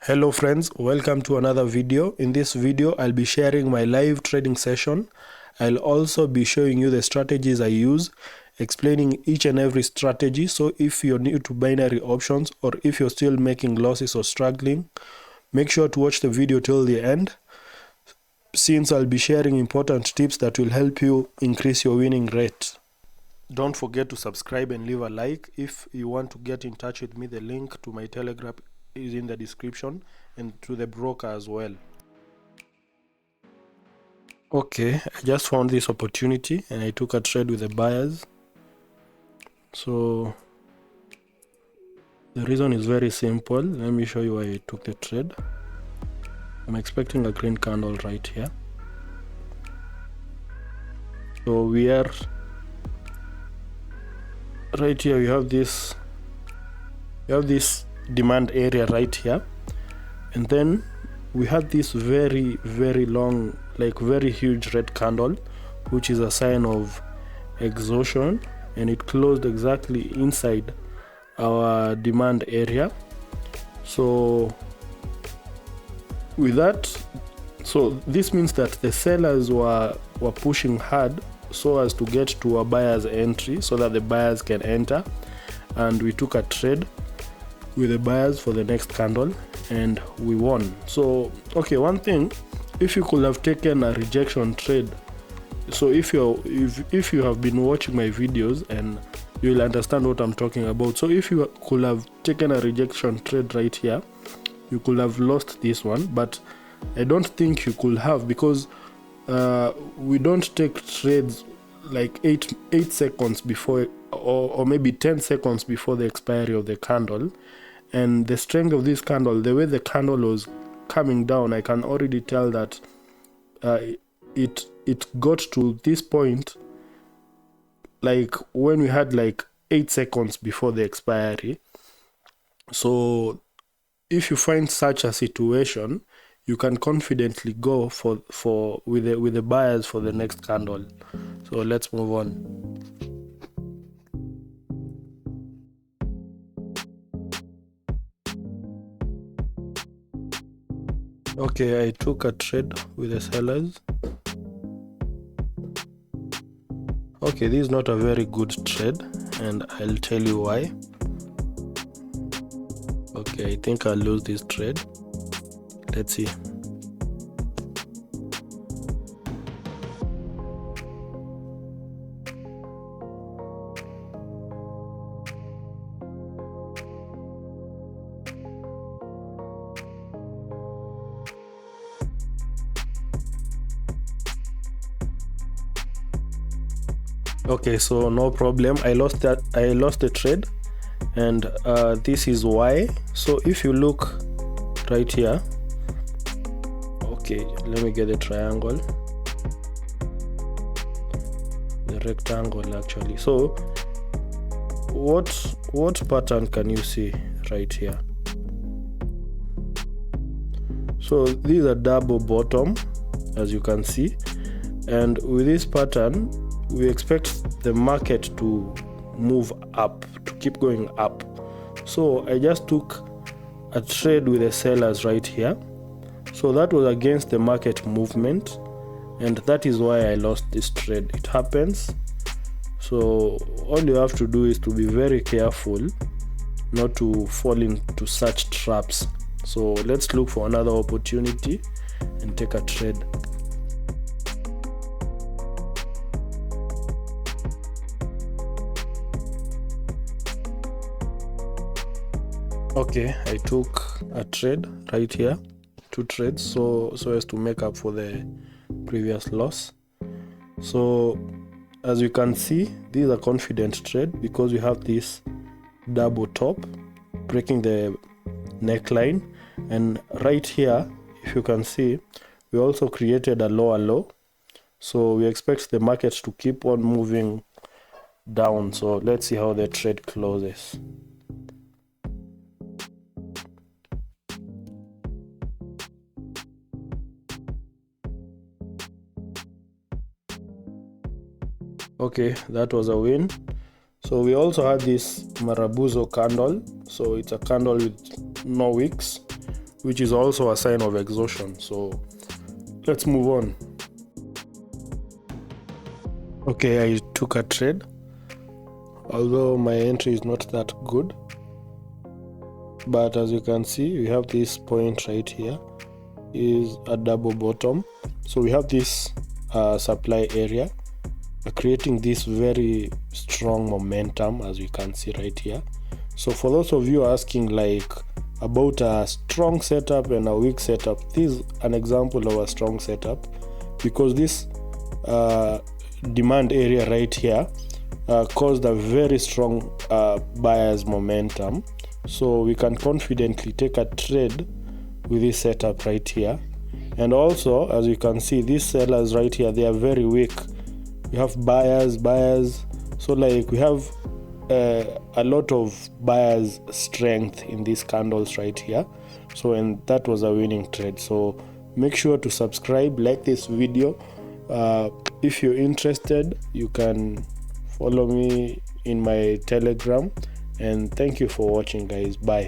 Hello friends, welcome to another video. In this video, I'll be sharing my live trading session. I'll also be showing you the strategies I use, explaining each and every strategy. So if you're new to binary options or if you're still making losses or struggling, make sure to watch the video till the end, since I'll be sharing important tips that will help you increase your winning rate. Don't forget to subscribe and leave a like. If you want to get in touch with me, the link to my Telegram is in the description, and to the broker as well. Okay, I just found this opportunity and I took a trade with the buyers. So the reason is very simple. Let me show you why I took the trade. I'm expecting a green candle right here. So we are right here. We have this demand area right here, and then we had this very long, like very huge red candle, which is a sign of exhaustion, and it closed exactly inside our demand area. So with that, so this means that the sellers were pushing hard so as to get to a buyer's entry so that the buyers can enter, and we took a trade with the buyers for the next candle and we won. So okay, one thing, if you could have taken a rejection trade, so if you have been watching my videos, and you will understand what I'm talking about. So if you could have taken a rejection trade right here, you could have lost this one, but I don't think you could have, because we don't take trades like 8 seconds before or maybe 10 seconds before the expiry of the candle. And the strength of this candle, the way the candle was coming down, I can already tell that it got to this point like when we had like 8 seconds before the expiry. So if you find such a situation, you can confidently go with the buyers for the next candle. So let's move on. Okay, I took a trade with the sellers. Okay, this is not a very good trade, and I'll tell you why. Okay, I think I'll lose this trade. Let's see. Okay, so no problem. I lost the trade, and this is why. So if you look right here, okay, let me get the triangle, the rectangle actually. So what pattern can you see right here? So this is a double bottom, as you can see, and with this pattern we expect the market to move up, to keep going up. So I just took a trade with the sellers right here. So that was against the market movement, and that is why I lost this trade. It happens. So all you have to do is to be very careful not to fall into such traps. So let's look for another opportunity and take a trade. Okay, I took a trade right here, 2 trades, so as to make up for the previous loss. So as you can see, this is a confident trade because we have this double top breaking the neckline, and right here, if you can see, we also created a lower low. So we expect the market to keep on moving down. So let's see how the trade closes. Okay, that was a win. So we also had this Marabuzo candle. So it's a candle with no wicks. which is also a sign of exhaustion. So let's move on. Okay, I took a trade, although my entry is not that good, but as you can see, we have this point right here is a double bottom. So we have this supply area creating this very strong momentum, as we can see right here. So for those of you asking like about a strong setup and a weak setup, this is an example of a strong setup, because this demand area right here caused a very strong buyer's momentum. So we can confidently take a trade with this setup right here. And also, as you can see, these sellers right here, they are very weak. We have buyers, so like we have a lot of buyers strength in these candles right here. So, and that was a winning trade. So make sure to subscribe, like this video. If you're interested, you can follow me in my Telegram, and thank you for watching, guys. Bye.